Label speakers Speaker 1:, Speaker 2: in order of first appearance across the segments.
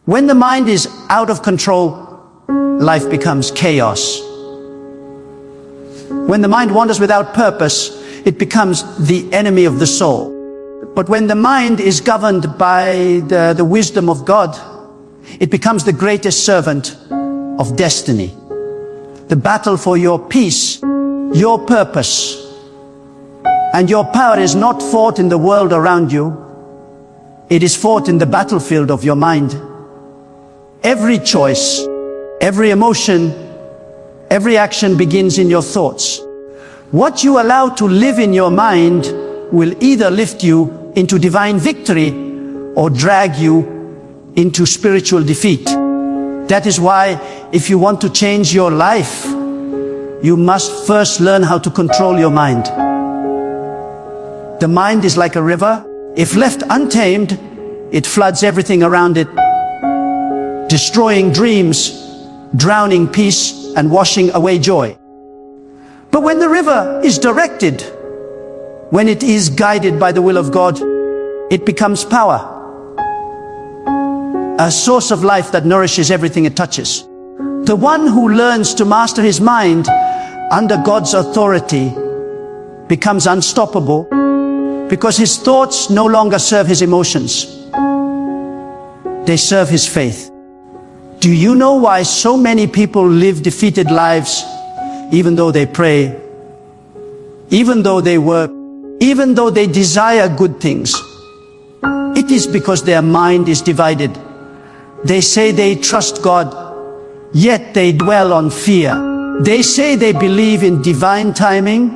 Speaker 1: When the mind is out of control, life becomes chaos. When the mind wanders without purpose, it becomes the enemy of the soul. But when the mind is governed by the wisdom of God, it becomes the greatest servant of destiny. The battle for your peace, your purpose, and your power is not fought in the world around you. It is fought in the battlefield of your mind. Every choice, every emotion, every action begins in your thoughts. What you allow to live in your mind will either lift you into divine victory or drag you into spiritual defeat. That is why if you want to change your life, you must first learn how to control your mind. The mind is like a river. If left untamed, it floods everything around it, destroying dreams, drowning peace, and washing away joy. But when the river is directed, when it is guided by the will of God, it becomes power, a source of life that nourishes everything it touches. The one who learns to master his mind under God's authority becomes unstoppable because his thoughts no longer serve his emotions. They serve his faith. Do you know why so many people live defeated lives even though they pray, even though they work, even though they desire good things? It is because their mind is divided. They say they trust God, yet they dwell on fear. They say they believe in divine timing,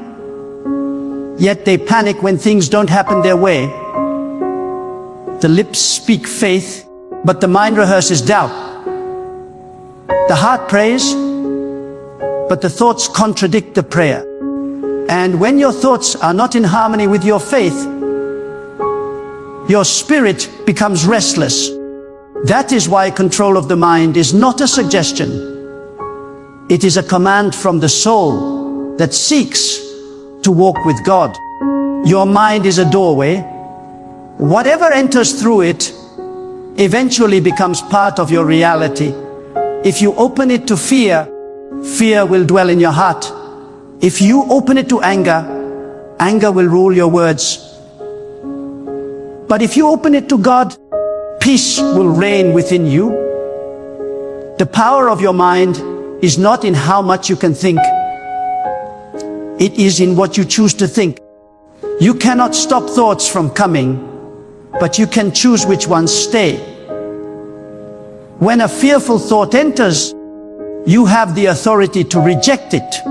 Speaker 1: yet they panic when things don't happen their way. The lips speak faith, but the mind rehearses doubt. The heart prays, but the thoughts contradict the prayer. And when your thoughts are not in harmony with your faith, your spirit becomes restless. That is why control of the mind is not a suggestion. It is a command from the soul that seeks to walk with God. Your mind is a doorway. Whatever enters through it eventually becomes part of your reality. If you open it to fear, fear will dwell in your heart. If you open it to anger, anger will rule your words. But if you open it to God, peace will reign within you. The power of your mind is not in how much you can think. It is in what you choose to think. You cannot stop thoughts from coming, but you can choose which ones stay. When a fearful thought enters, you have the authority to reject it.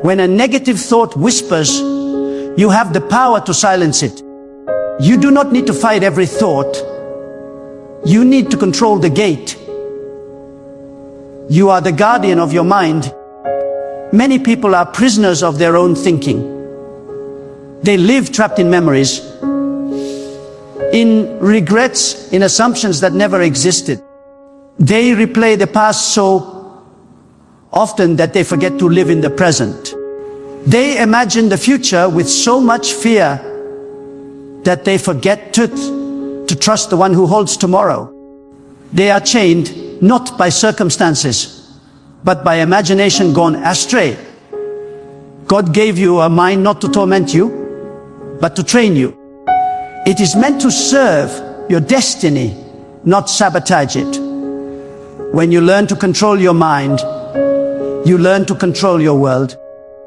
Speaker 1: When a negative thought whispers, you have the power to silence it. You do not need to fight every thought. You need to control the gate. You are the guardian of your mind. Many people are prisoners of their own thinking. They live trapped in memories, in regrets, in assumptions that never existed. They replay the past so often that they forget to live in the present. They imagine the future with so much fear that they forget to trust the one who holds tomorrow. They are chained not by circumstances, but by imagination gone astray. God gave you a mind not to torment you, but to train you. It is meant to serve your destiny, not sabotage it. When you learn to control your mind, you learn to control your world.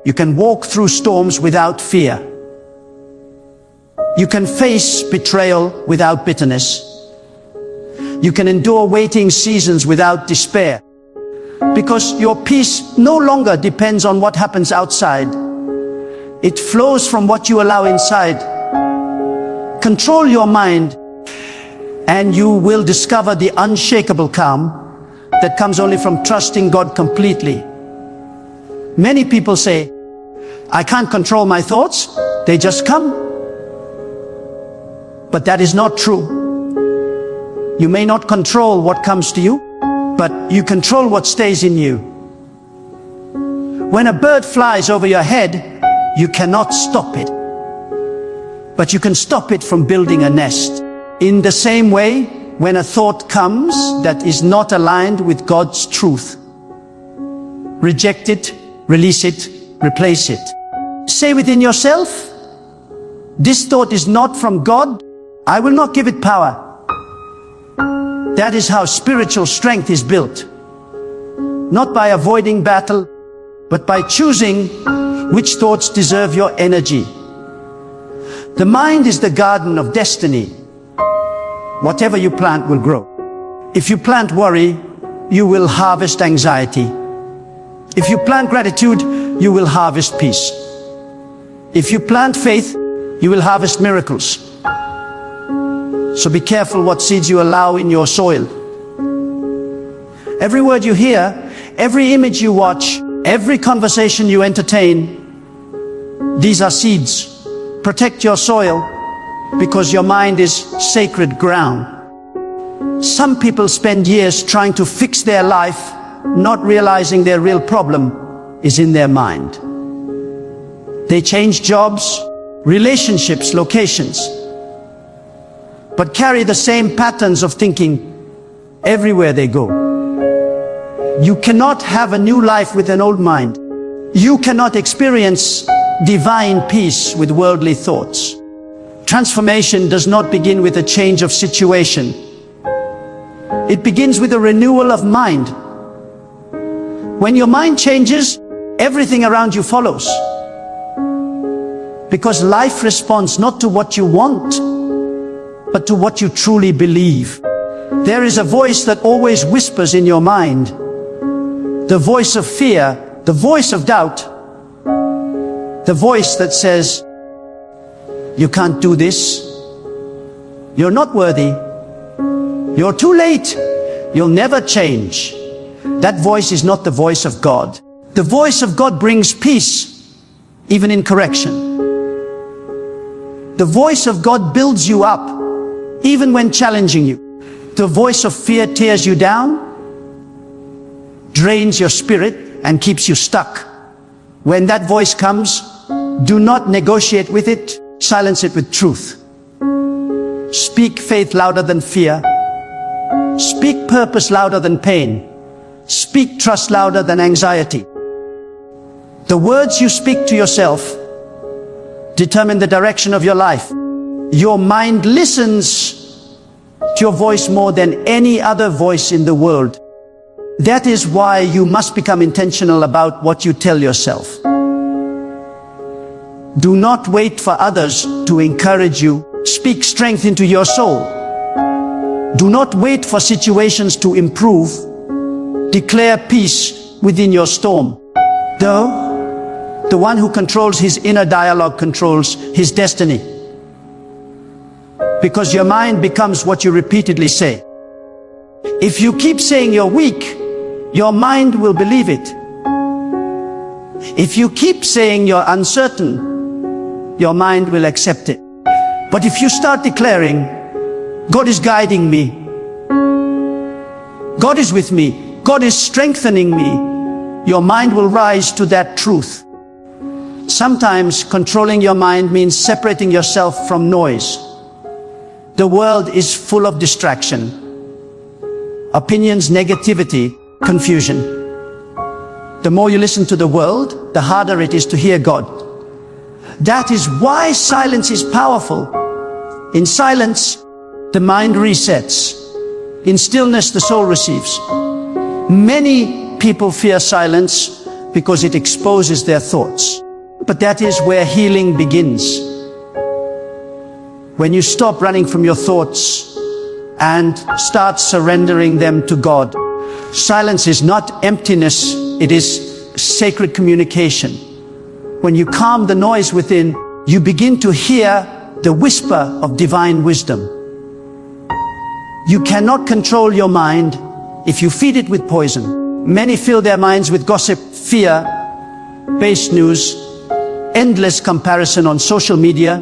Speaker 1: You can walk through storms without fear. You can face betrayal without bitterness. You can endure waiting seasons without despair. Because your peace no longer depends on what happens outside. It flows from what you allow inside. Control your mind, and you will discover the unshakable calm that comes only from trusting God completely. Many people say, I can't control my thoughts, they just come. But that is not true. You may not control what comes to you, but you control what stays in you. When a bird flies over your head, you cannot stop it, but you can stop it from building a nest. In the same way, when a thought comes that is not aligned with God's truth, reject it, release it, replace it. Say within yourself, this thought is not from God. I will not give it power. That is how spiritual strength is built. Not by avoiding battle, but by choosing which thoughts deserve your energy. The mind is the garden of destiny. Whatever you plant will grow. If you plant worry, you will harvest anxiety. If you plant gratitude, you will harvest peace. If you plant faith, you will harvest miracles. So be careful what seeds you allow in your soil. Every word you hear, every image you watch, every conversation you entertain, these are seeds. Protect your soil, because your mind is sacred ground. Some people spend years trying to fix their life, not realizing their real problem is in their mind. They change jobs, relationships, locations, but carry the same patterns of thinking everywhere they go. You cannot have a new life with an old mind. You cannot experience divine peace with worldly thoughts. Transformation does not begin with a change of situation. It begins with a renewal of mind. When your mind changes, everything around you follows. Because life responds not to what you want, but to what you truly believe. There is a voice that always whispers in your mind. The voice of fear, the voice of doubt, the voice that says, you can't do this, you're not worthy, you're too late, you'll never change. That voice is not the voice of God. The voice of God brings peace, even in correction. The voice of God builds you up, even when challenging you. The voice of fear tears you down, drains your spirit, and keeps you stuck. When that voice comes, do not negotiate with it, silence it with truth. Speak faith louder than fear. Speak purpose louder than pain. Speak trust louder than anxiety. The words you speak to yourself determine the direction of your life. Your mind listens to your voice more than any other voice in the world. That is why you must become intentional about what you tell yourself. Do not wait for others to encourage you. Speak strength into your soul. Do not wait for situations to improve. Declare peace within your storm. Though, the one who controls his inner dialogue controls his destiny. Because your mind becomes what you repeatedly say. If you keep saying you're weak, your mind will believe it. If you keep saying you're uncertain, your mind will accept it. But if you start declaring, God is guiding me, God is with me, God is strengthening me, your mind will rise to that truth. Sometimes controlling your mind means separating yourself from noise. The world is full of distraction, opinions, negativity, confusion. The more you listen to the world, the harder it is to hear God. That is why silence is powerful. In silence, the mind resets. In stillness, the soul receives. Many people fear silence because it exposes their thoughts. But that is where healing begins. When you stop running from your thoughts and start surrendering them to God. Silence is not emptiness, it is sacred communication. When you calm the noise within, you begin to hear the whisper of divine wisdom. You cannot control your mind if you feed it with poison. Many fill their minds with gossip, fear, base news, endless comparison on social media,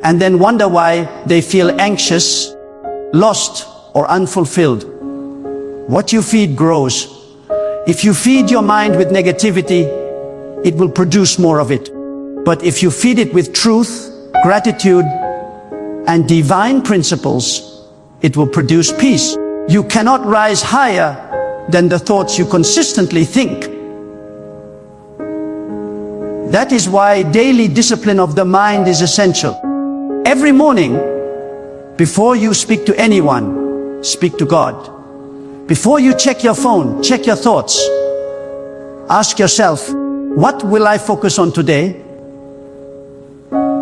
Speaker 1: and then wonder why they feel anxious, lost, or unfulfilled. What you feed grows. If you feed your mind with negativity, it will produce more of it. But if you feed it with truth, gratitude, and divine principles, it will produce peace. You cannot rise higher than the thoughts you consistently think. That is why daily discipline of the mind is essential. Every morning, before you speak to anyone, speak to God. Before you check your phone, check your thoughts. Ask yourself, what will I focus on today?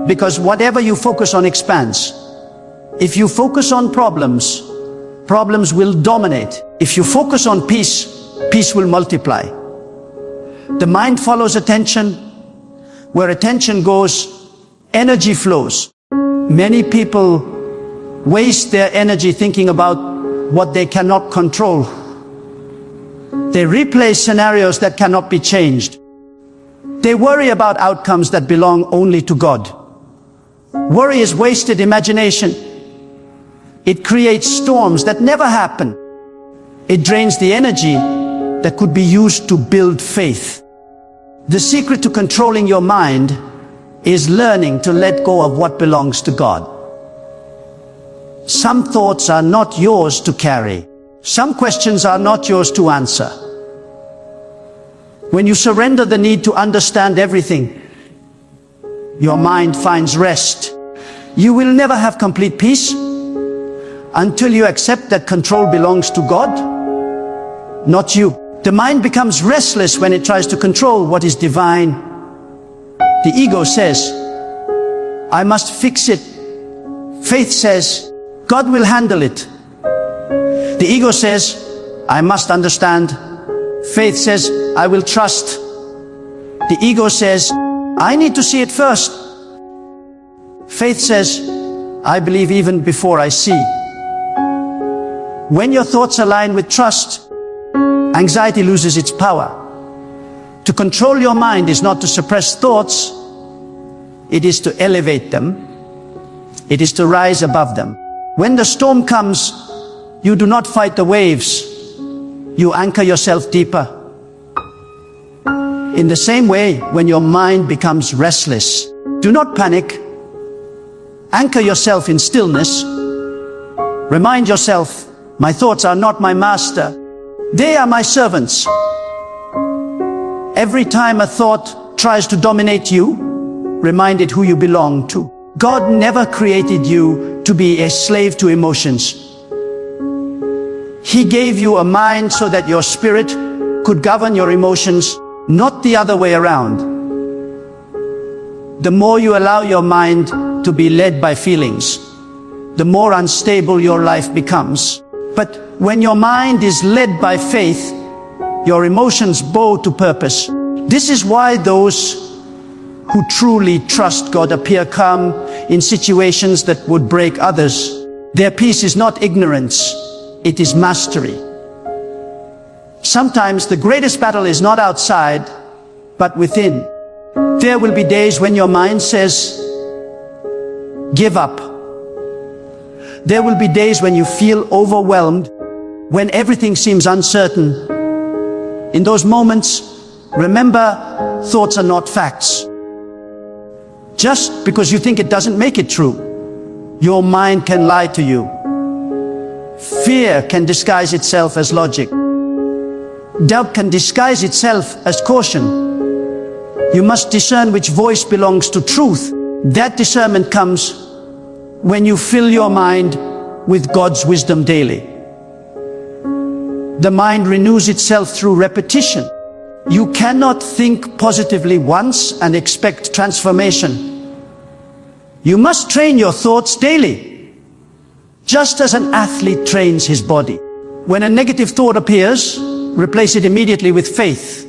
Speaker 1: Because whatever you focus on expands. If you focus on problems, problems will dominate. If you focus on peace, peace will multiply. The mind follows attention. Where attention goes, energy flows. Many people waste their energy thinking about what they cannot control. They replay scenarios that cannot be changed. They worry about outcomes that belong only to God. Worry is wasted imagination. It creates storms that never happen. It drains the energy that could be used to build faith. The secret to controlling your mind is learning to let go of what belongs to God. Some thoughts are not yours to carry. Some questions are not yours to answer. When you surrender the need to understand everything, your mind finds rest. You will never have complete peace until you accept that control belongs to God, not you. The mind becomes restless when it tries to control what is divine. The ego says, I must fix it. Faith says, God will handle it. The ego says, I must understand. Faith says, I will trust. The ego says, I need to see it first. Faith says, I believe even before I see. When your thoughts align with trust, anxiety loses its power. To control your mind is not to suppress thoughts, it is to elevate them. It is to rise above them. When the storm comes, you do not fight the waves. You anchor yourself deeper. In the same way, when your mind becomes restless, do not panic. Anchor yourself in stillness. Remind yourself, my thoughts are not my master. They are my servants. Every time a thought tries to dominate you, remind it who you belong to. God never created you to be a slave to emotions. He gave you a mind so that your spirit could govern your emotions, not the other way around. The more you allow your mind to be led by feelings, the more unstable your life becomes. But when your mind is led by faith, your emotions bow to purpose. This is why those who truly trust God appear calm in situations that would break others. Their peace is not ignorance, it is mastery. Sometimes the greatest battle is not outside, but within. There will be days when your mind says, give up. There will be days when you feel overwhelmed, when everything seems uncertain. In those moments, remember, thoughts are not facts. Just because you think it doesn't make it true, your mind can lie to you. Fear can disguise itself as logic. Doubt can disguise itself as caution. You must discern which voice belongs to truth. That discernment comes when you fill your mind with God's wisdom daily. The mind renews itself through repetition. You cannot think positively once and expect transformation. You must train your thoughts daily, just as an athlete trains his body. When a negative thought appears, replace it immediately with faith.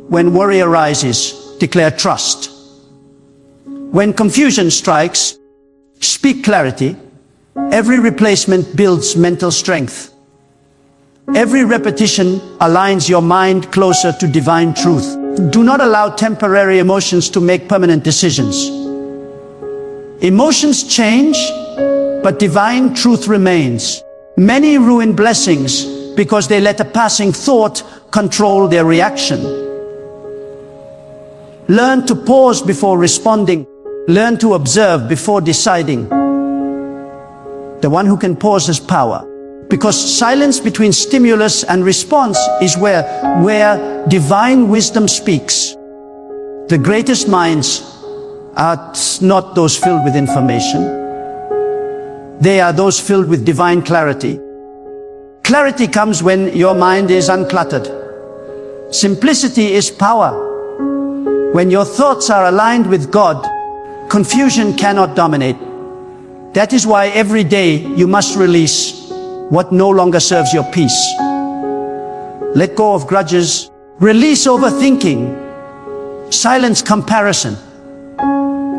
Speaker 1: When worry arises, declare trust. When confusion strikes, speak clarity. Every replacement builds mental strength. Every repetition aligns your mind closer to divine truth. Do not allow temporary emotions to make permanent decisions. Emotions change, but divine truth remains. Many ruin blessings because they let a passing thought control their reaction. Learn to pause before responding. Learn to observe before deciding. The one who can pause has power. Because silence between stimulus and response is where divine wisdom speaks. The greatest minds are not those filled with information. They are those filled with divine clarity. Clarity comes when your mind is uncluttered. Simplicity is power. When your thoughts are aligned with God, confusion cannot dominate. That is why every day you must release what no longer serves your peace. Let go of grudges. Release overthinking. Silence comparison.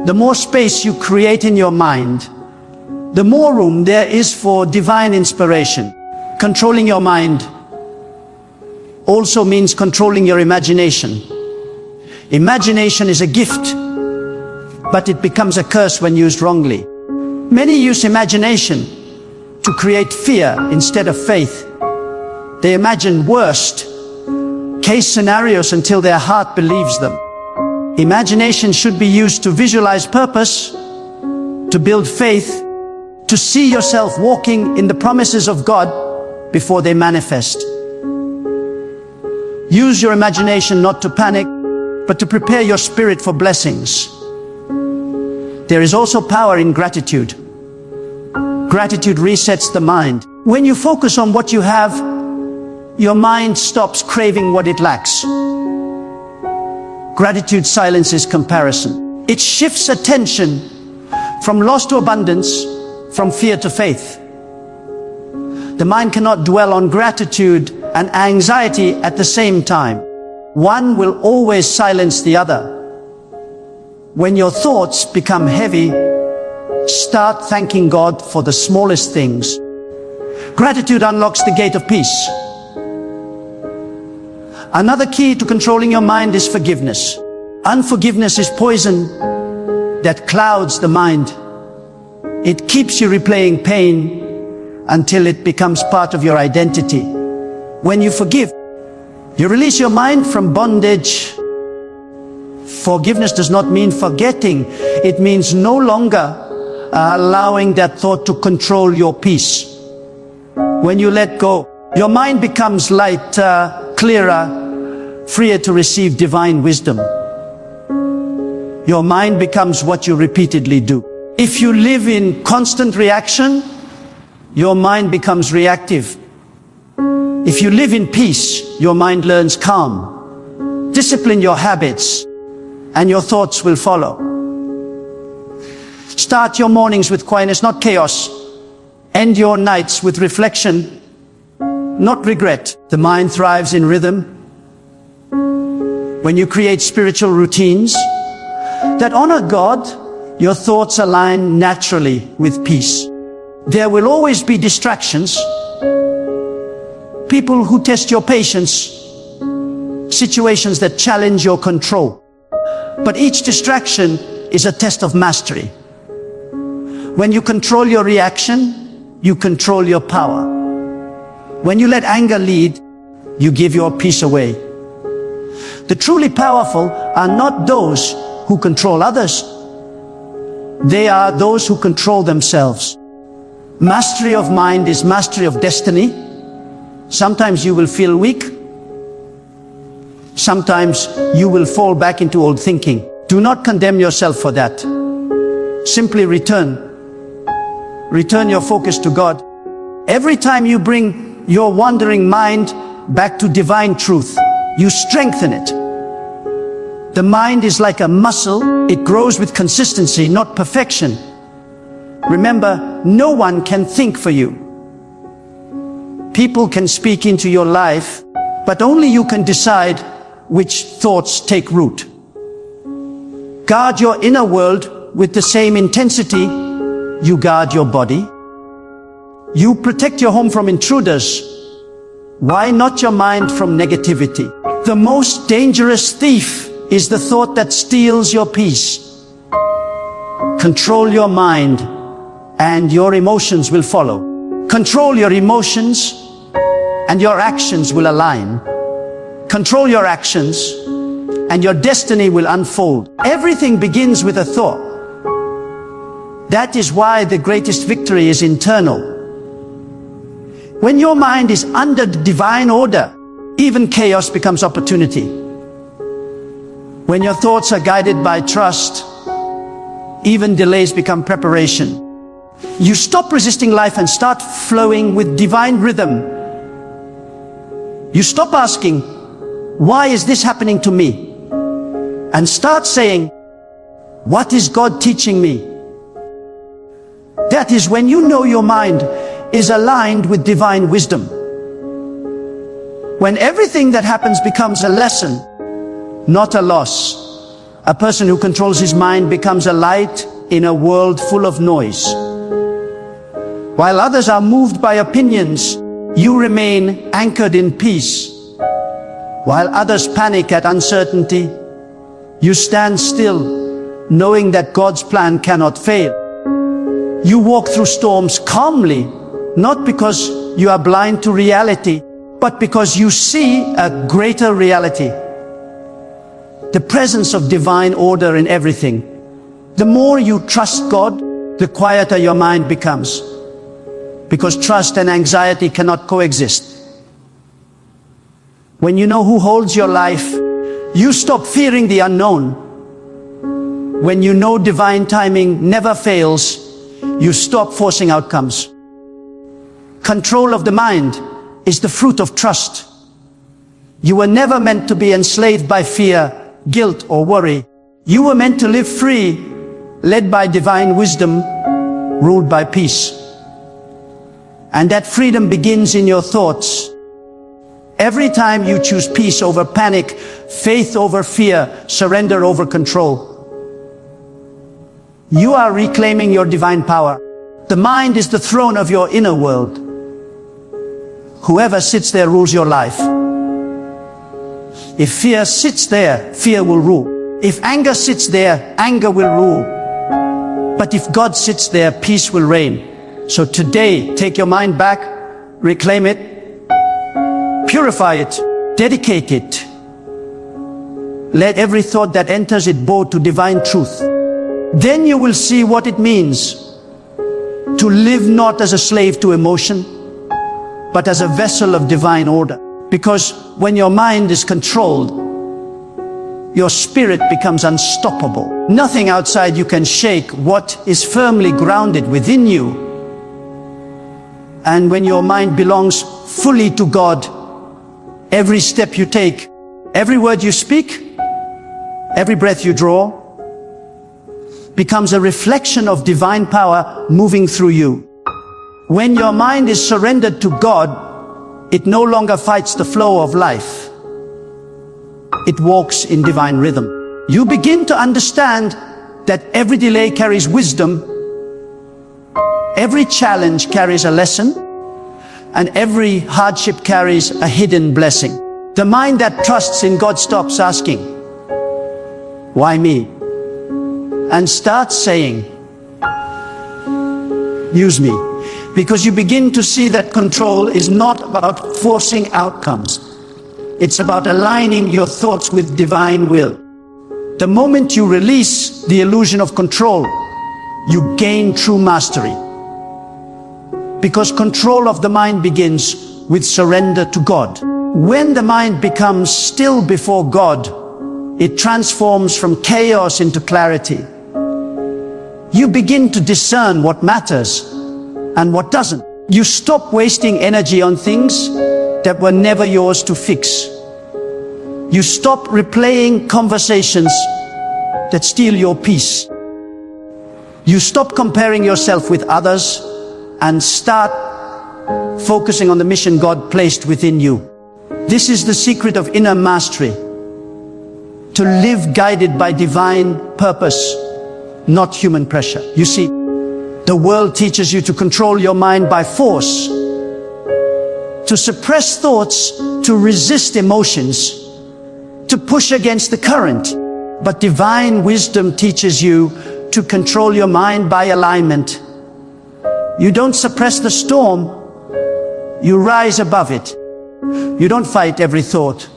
Speaker 1: The more space you create in your mind, the more room there is for divine inspiration. Controlling your mind also means controlling your imagination. Imagination is a gift, but it becomes a curse when used wrongly. Many use imagination to create fear instead of faith. They imagine worst case scenarios until their heart believes them. Imagination should be used to visualize purpose, to build faith, to see yourself walking in the promises of God before they manifest. Use your imagination not to panic, but to prepare your spirit for blessings. There is also power in gratitude. Gratitude resets the mind. When you focus on what you have, your mind stops craving what it lacks. Gratitude silences comparison. It shifts attention from loss to abundance, from fear to faith. The mind cannot dwell on gratitude and anxiety at the same time. One will always silence the other. When your thoughts become heavy, start thanking God for the smallest things. Gratitude unlocks the gate of peace. Another key to controlling your mind is forgiveness. Unforgiveness is poison that clouds the mind. It keeps you replaying pain until it becomes part of your identity. When you forgive, you release your mind from bondage. Forgiveness does not mean forgetting. It means no longer allowing that thought to control your peace. When you let go, your mind becomes lighter, clearer, freer to receive divine wisdom. Your mind becomes what you repeatedly do. If you live in constant reaction, your mind becomes reactive. If you live in peace, your mind learns calm. Discipline your habits, and your thoughts will follow. Start your mornings with quietness, not chaos. End your nights with reflection, not regret. The mind thrives in rhythm. When you create spiritual routines that honor God, your thoughts align naturally with peace. There will always be distractions, people who test your patience, situations that challenge your control. But each distraction is a test of mastery. When you control your reaction, you control your power. When you let anger lead, you give your peace away. The truly powerful are not those who control others. They are those who control themselves. Mastery of mind is mastery of destiny. Sometimes you will feel weak. Sometimes you will fall back into old thinking. Do not condemn yourself for that. Simply return your focus to God. Every time you bring your wandering mind back to divine truth, you strengthen it. The mind is like a muscle. It grows with consistency, not perfection. Remember, no one can think for you. People can speak into your life, but only you can decide which thoughts take root. Guard your inner world with the same intensity you guard your body. You protect your home from intruders. Why not your mind from negativity? The most dangerous thief is the thought that steals your peace. Control your mind, and your emotions will follow. Control your emotions, and your actions will align. Control your actions, and your destiny will unfold. Everything begins with a thought. That is why the greatest victory is internal. When your mind is under the divine order, even chaos becomes opportunity. When your thoughts are guided by trust, even delays become preparation. You stop resisting life and start flowing with divine rhythm. You stop asking, why is this happening to me? And start saying, what is God teaching me? That is when you know your mind is aligned with divine wisdom. When everything that happens becomes a lesson, not a loss. A person who controls his mind becomes a light in a world full of noise. While others are moved by opinions, you remain anchored in peace. While others panic at uncertainty, you stand still, knowing that God's plan cannot fail. You walk through storms calmly, not because you are blind to reality, but because you see a greater reality. The presence of divine order in everything. The more you trust God, the quieter your mind becomes. Because trust and anxiety cannot coexist. When you know who holds your life, you stop fearing the unknown. When you know divine timing never fails, you stop forcing outcomes. Control of the mind is the fruit of trust. You were never meant to be enslaved by fear, guilt, or worry. You were meant to live free, led by divine wisdom, ruled by peace. And that freedom begins in your thoughts. Every time you choose peace over panic, faith over fear, surrender over control, you are reclaiming your divine power. The mind is the throne of your inner world. Whoever sits there rules your life. If fear sits there, fear will rule. If anger sits there, anger will rule. But if God sits there, peace will reign. So today, take your mind back, reclaim it, purify it, dedicate it. Let every thought that enters it bow to divine truth. Then you will see what it means to live not as a slave to emotion, but as a vessel of divine order. Because when your mind is controlled, your spirit becomes unstoppable. Nothing outside you can shake what is firmly grounded within you. And when your mind belongs fully to God, every step you take, every word you speak, every breath you draw, becomes a reflection of divine power moving through you. When your mind is surrendered to God, it no longer fights the flow of life. It walks in divine rhythm. You begin to understand that every delay carries wisdom, every challenge carries a lesson, and every hardship carries a hidden blessing. The mind that trusts in God stops asking, why me? And starts saying, use me. Because you begin to see that control is not about forcing outcomes. It's about aligning your thoughts with divine will. The moment you release the illusion of control, you gain true mastery. Because control of the mind begins with surrender to God. When the mind becomes still before God, it transforms from chaos into clarity. You begin to discern what matters and what doesn't. You stop wasting energy on things that were never yours to fix. You stop replaying conversations that steal your peace. You stop comparing yourself with others and start focusing on the mission God placed within you. This is the secret of inner mastery. To live guided by divine purpose, not human pressure. You see, the world teaches you to control your mind by force, to suppress thoughts, to resist emotions, to push against the current. But divine wisdom teaches you to control your mind by alignment. You don't suppress the storm, you rise above it. You don't fight every thought.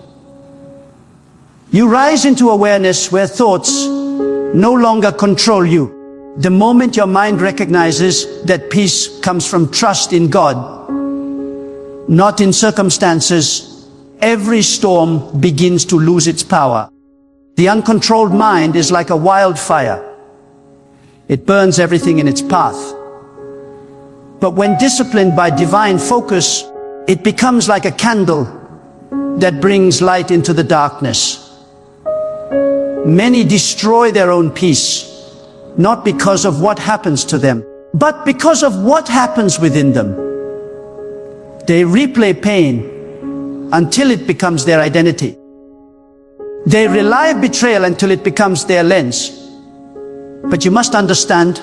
Speaker 1: You rise into awareness where thoughts no longer control you. The moment your mind recognizes that peace comes from trust in God, not in circumstances, every storm begins to lose its power. The uncontrolled mind is like a wildfire. It burns everything in its path. But when disciplined by divine focus, it becomes like a candle that brings light into the darkness. Many destroy their own peace, not because of what happens to them, but because of what happens within them. They replay pain until it becomes their identity. They relive betrayal until it becomes their lens. But you must understand,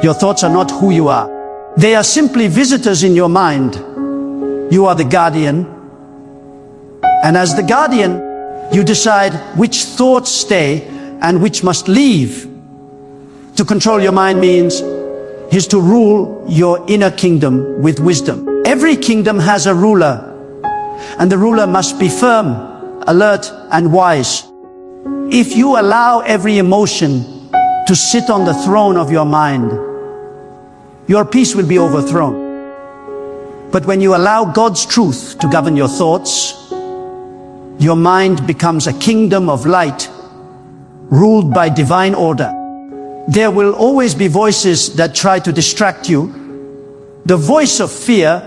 Speaker 1: your thoughts are not who you are. They are simply visitors in your mind. You are the guardian. And as the guardian, you decide which thoughts stay and which must leave. To control your mind means is to rule your inner kingdom with wisdom. Every kingdom has a ruler, and the ruler must be firm, alert, and wise. If you allow every emotion to sit on the throne of your mind, your peace will be overthrown. But when you allow God's truth to govern your thoughts, your mind becomes a kingdom of light, ruled by divine order. There will always be voices that try to distract you. The voice of fear,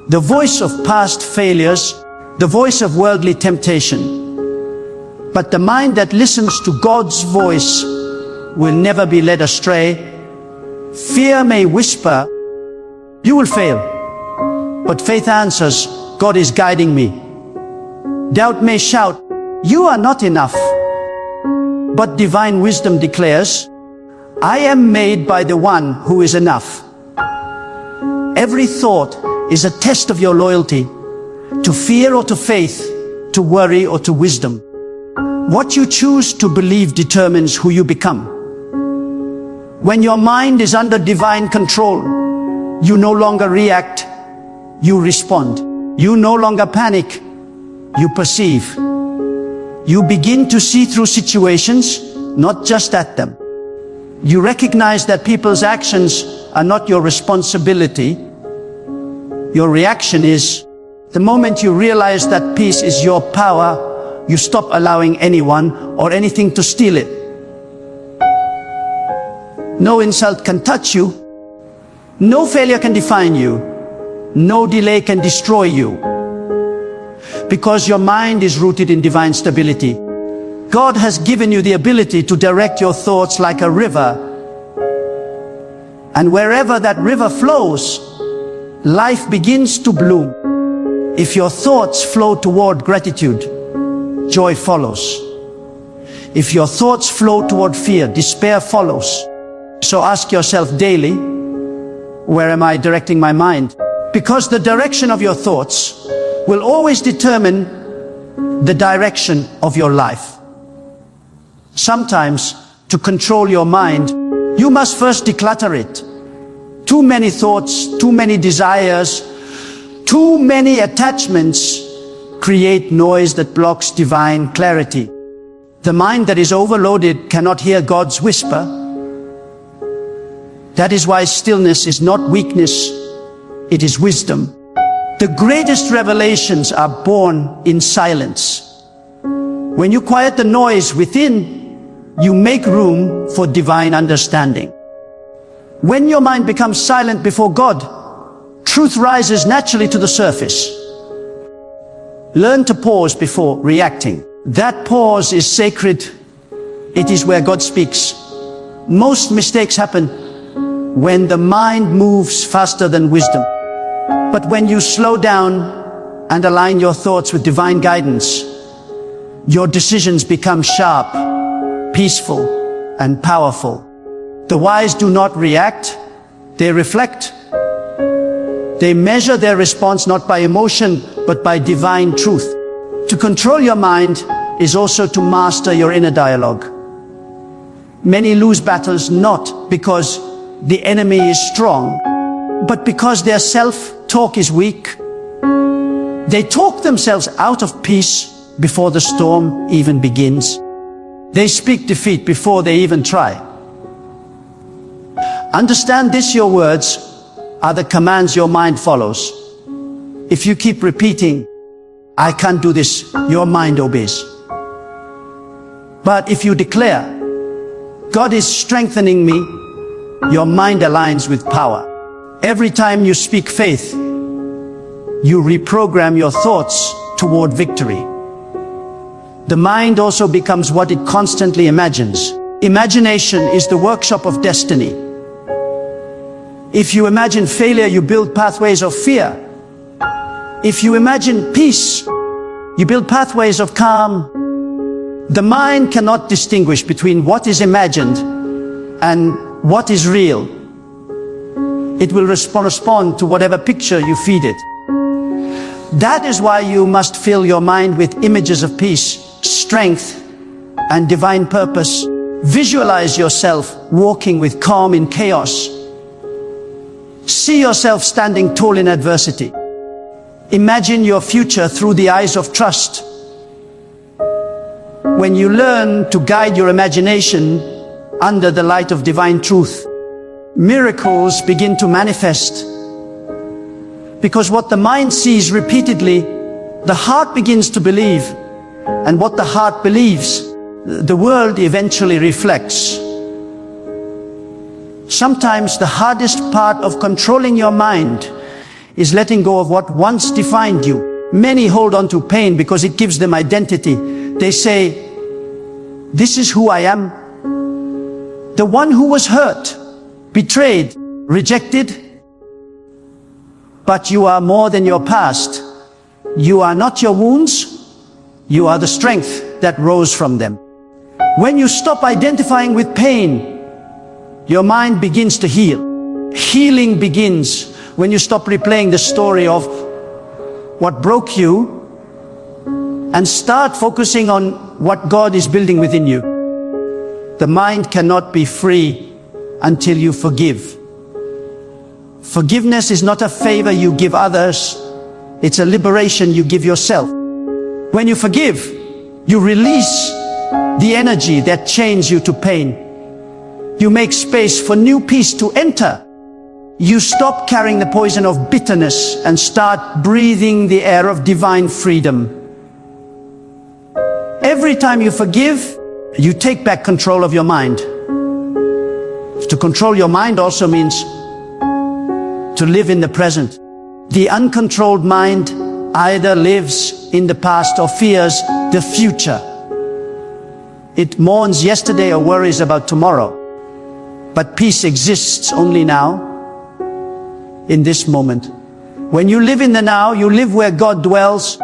Speaker 1: the voice of past failures, the voice of worldly temptation. But the mind that listens to God's voice will never be led astray. Fear may whisper, "You will fail." But faith answers, "God is guiding me." Doubt may shout, "You are not enough." But divine wisdom declares, "I am made by the one who is enough." Every thought is a test of your loyalty, to fear or to faith, to worry or to wisdom. What you choose to believe determines who you become. When your mind is under divine control, you no longer react, you respond. You no longer panic, you perceive. You begin to see through situations, not just at them. You recognize that people's actions are not your responsibility. Your reaction is, the moment you realize that peace is your power, you stop allowing anyone or anything to steal it. No insult can touch you. No failure can define you. No delay can destroy you. Because your mind is rooted in divine stability. God has given you the ability to direct your thoughts like a river. And wherever that river flows, life begins to bloom. If your thoughts flow toward gratitude, joy follows. If your thoughts flow toward fear, despair follows. So ask yourself daily, where am I directing my mind? Because the direction of your thoughts will always determine the direction of your life. Sometimes, to control your mind, you must first declutter it. Too many thoughts, too many desires, too many attachments create noise that blocks divine clarity. The mind that is overloaded cannot hear God's whisper. That is why stillness is not weakness, it is wisdom. The greatest revelations are born in silence. When you quiet the noise within, you make room for divine understanding. When your mind becomes silent before God, truth rises naturally to the surface. Learn to pause before reacting. That pause is sacred. It is where God speaks. Most mistakes happen when the mind moves faster than wisdom. But when you slow down and align your thoughts with divine guidance, your decisions become sharp, peaceful, and powerful. The wise do not react, they reflect. They measure their response not by emotion, but by divine truth. To control your mind is also to master your inner dialogue. Many lose battles not because the enemy is strong, but because their self-talk is weak. They talk themselves out of peace before the storm even begins. They speak defeat before they even try. Understand this, your words are the commands your mind follows. If you keep repeating, I can't do this, your mind obeys. But if you declare, God is strengthening me, your mind aligns with power. Every time you speak faith, you reprogram your thoughts toward victory. The mind also becomes what it constantly imagines. Imagination is the workshop of destiny. If you imagine failure, you build pathways of fear. If you imagine peace, you build pathways of calm. The mind cannot distinguish between what is imagined and what is real. It will respond to whatever picture you feed it. That is why you must fill your mind with images of peace, strength, and divine purpose. Visualize yourself walking with calm in chaos. See yourself standing tall in adversity. Imagine your future through the eyes of trust. When you learn to guide your imagination under the light of divine truth, miracles begin to manifest. Because what the mind sees repeatedly, the heart begins to believe. And what the heart believes, the world eventually reflects. Sometimes the hardest part of controlling your mind is letting go of what once defined you. Many hold on to pain because it gives them identity. They say, this is who I am. The one who was hurt, betrayed, rejected. But you are more than your past. You are not your wounds. You are the strength that rose from them. When you stop identifying with pain, your mind begins to heal. Healing begins when you stop replaying the story of what broke you and start focusing on what God is building within you. The mind cannot be free until you forgive. Forgiveness is not a favor you give others. It's a liberation you give yourself. When you forgive, you release the energy that chains you to pain. You make space for new peace to enter. You stop carrying the poison of bitterness and start breathing the air of divine freedom. Every time you forgive, you take back control of your mind. To control your mind also means to live in the present. The uncontrolled mind either lives in the past or fears the future. It mourns yesterday or worries about tomorrow. But peace exists only now, in this moment. When you live in the now, you live where God dwells,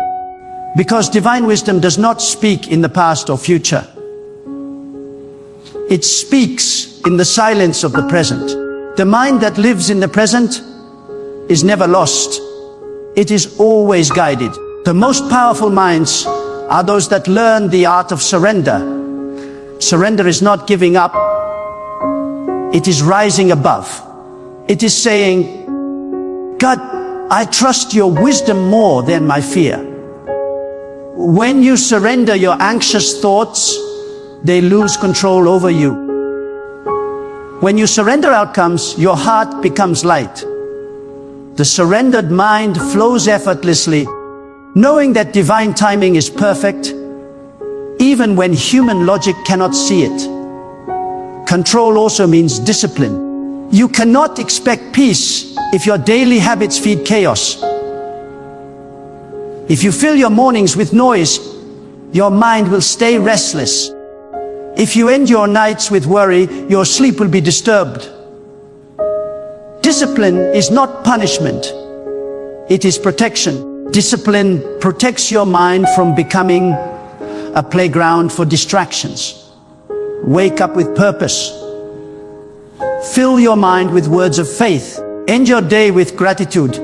Speaker 1: because divine wisdom does not speak in the past or future. It speaks in the silence of the present. The mind that lives in the present is never lost. It is always guided. The most powerful minds are those that learn the art of surrender. Surrender is not giving up. It is rising above. It is saying, God, I trust your wisdom more than my fear. When you surrender your anxious thoughts, they lose control over you. When you surrender outcomes, your heart becomes light. The surrendered mind flows effortlessly, knowing that divine timing is perfect, even when human logic cannot see it. Control also means discipline. You cannot expect peace if your daily habits feed chaos. If you fill your mornings with noise, your mind will stay restless. If you end your nights with worry, your sleep will be disturbed. Discipline is not punishment. It is protection. Discipline protects your mind from becoming a playground for distractions. Wake up with purpose. Fill your mind with words of faith. End your day with gratitude.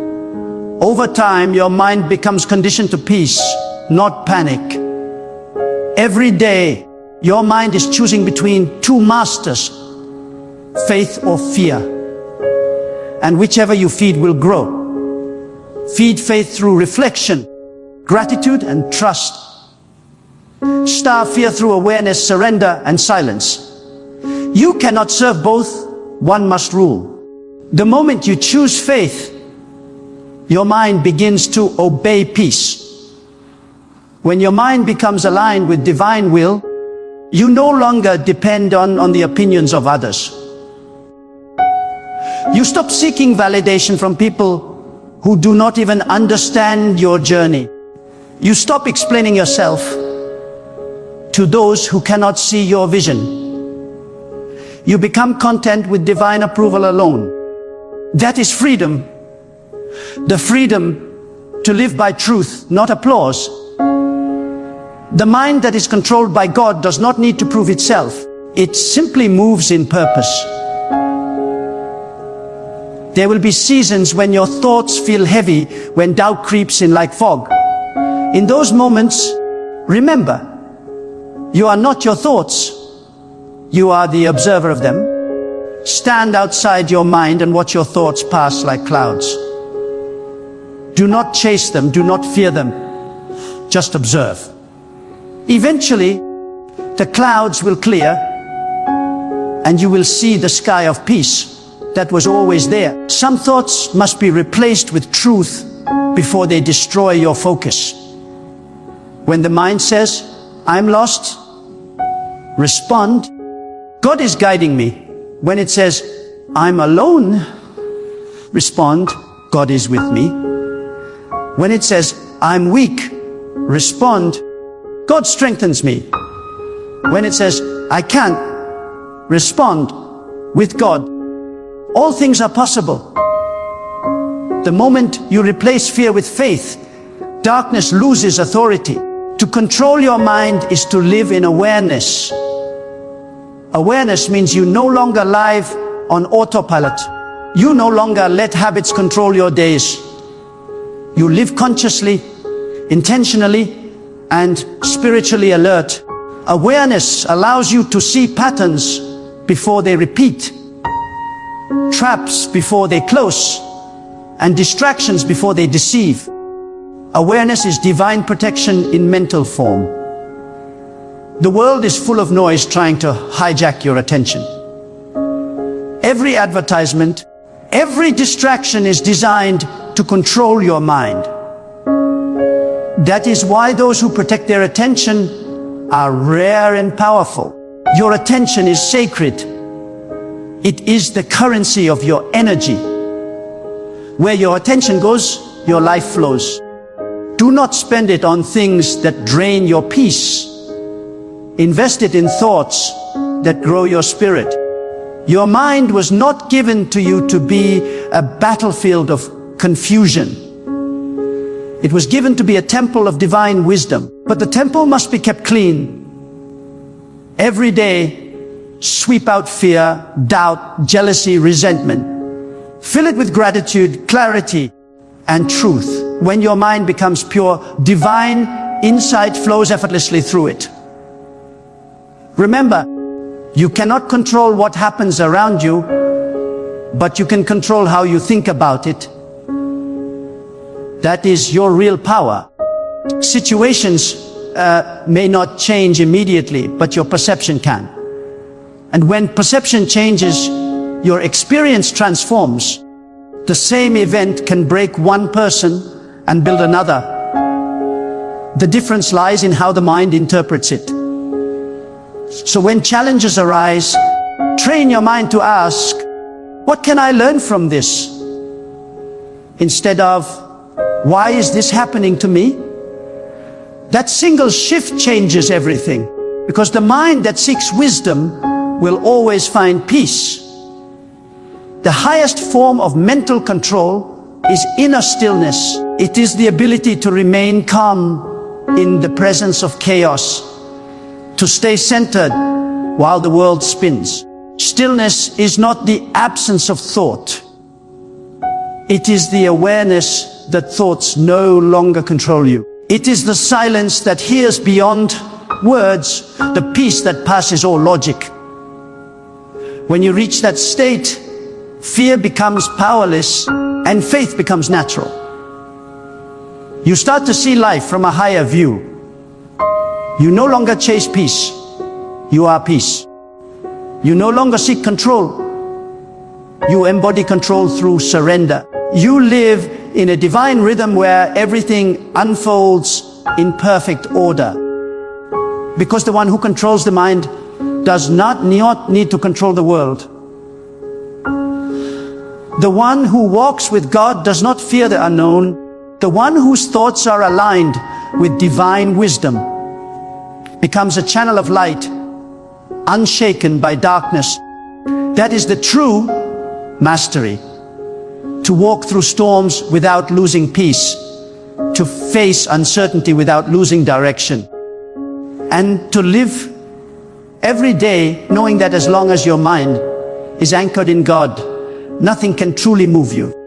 Speaker 1: Over time, your mind becomes conditioned to peace, not panic. Every day, your mind is choosing between two masters, faith or fear. And whichever you feed will grow. Feed faith through reflection, gratitude and trust. Starve fear through awareness, surrender and silence. You cannot serve both one must rule. The moment you choose faith, your mind begins to obey peace. When your mind becomes aligned with divine will, you no longer depend on the opinions of others. You stop seeking validation from people who do not even understand your journey. You stop explaining yourself to those who cannot see your vision. You become content with divine approval alone. That is freedom. The freedom to live by truth, not applause. The mind that is controlled by God does not need to prove itself. It simply moves in purpose. There will be seasons when your thoughts feel heavy, when doubt creeps in like fog. In those moments, remember, you are not your thoughts. You are the observer of them. Stand outside your mind and watch your thoughts pass like clouds. Do not chase them, do not fear them. Just observe. Eventually, the clouds will clear and you will see the sky of peace that was always there. Some thoughts must be replaced with truth before they destroy your focus. When the mind says, I'm lost, respond, God is guiding me. When it says, I'm alone, respond, God is with me. When it says, I'm weak, respond, God strengthens me. When it says, I can't, respond, with God, all things are possible. The moment you replace fear with faith, darkness loses authority. To control your mind is to live in awareness. Awareness means you no longer live on autopilot. You no longer let habits control your days. You live consciously, intentionally, and spiritually alert. Awareness allows you to see patterns before they repeat, traps before they close, and distractions before they deceive. Awareness is divine protection in mental form. The world is full of noise trying to hijack your attention. Every advertisement, every distraction is designed to control your mind. That is why those who protect their attention are rare and powerful. Your attention is sacred. It is the currency of your energy. Where your attention goes, your life flows. Do not spend it on things that drain your peace. Invest it in thoughts that grow your spirit. Your mind was not given to you to be a battlefield of confusion. It was given to be a temple of divine wisdom. But the temple must be kept clean. Every day, sweep out fear, doubt, jealousy, resentment. Fill it with gratitude, clarity, and truth. When your mind becomes pure, divine insight flows effortlessly through it. Remember, you cannot control what happens around you, but you can control how you think about it. That is your real power. Situations may not change immediately, but your perception can. And when perception changes, your experience transforms. The same event can break one person and build another. The difference lies in how the mind interprets it. So when challenges arise, train your mind to ask, what can I learn from this? Instead of, why is this happening to me? That single shift changes everything, because the mind that seeks wisdom will always find peace. The highest form of mental control is inner stillness. It is the ability to remain calm in the presence of chaos, to stay centered while the world spins. Stillness is not the absence of thought. It is the awareness that thoughts no longer control you. It is the silence that hears beyond words, the peace that passes all logic. When you reach that state, fear becomes powerless and faith becomes natural. You start to see life from a higher view. You no longer chase peace. You are peace. You no longer seek control. You embody control through surrender. You live in a divine rhythm where everything unfolds in perfect order. Because the one who controls the mind does not need to control the world. The one who walks with God does not fear the unknown. The one whose thoughts are aligned with divine wisdom becomes a channel of light, unshaken by darkness. That is the true mastery. To walk through storms without losing peace, to face uncertainty without losing direction, and to live every day knowing that as long as your mind is anchored in God, nothing can truly move you.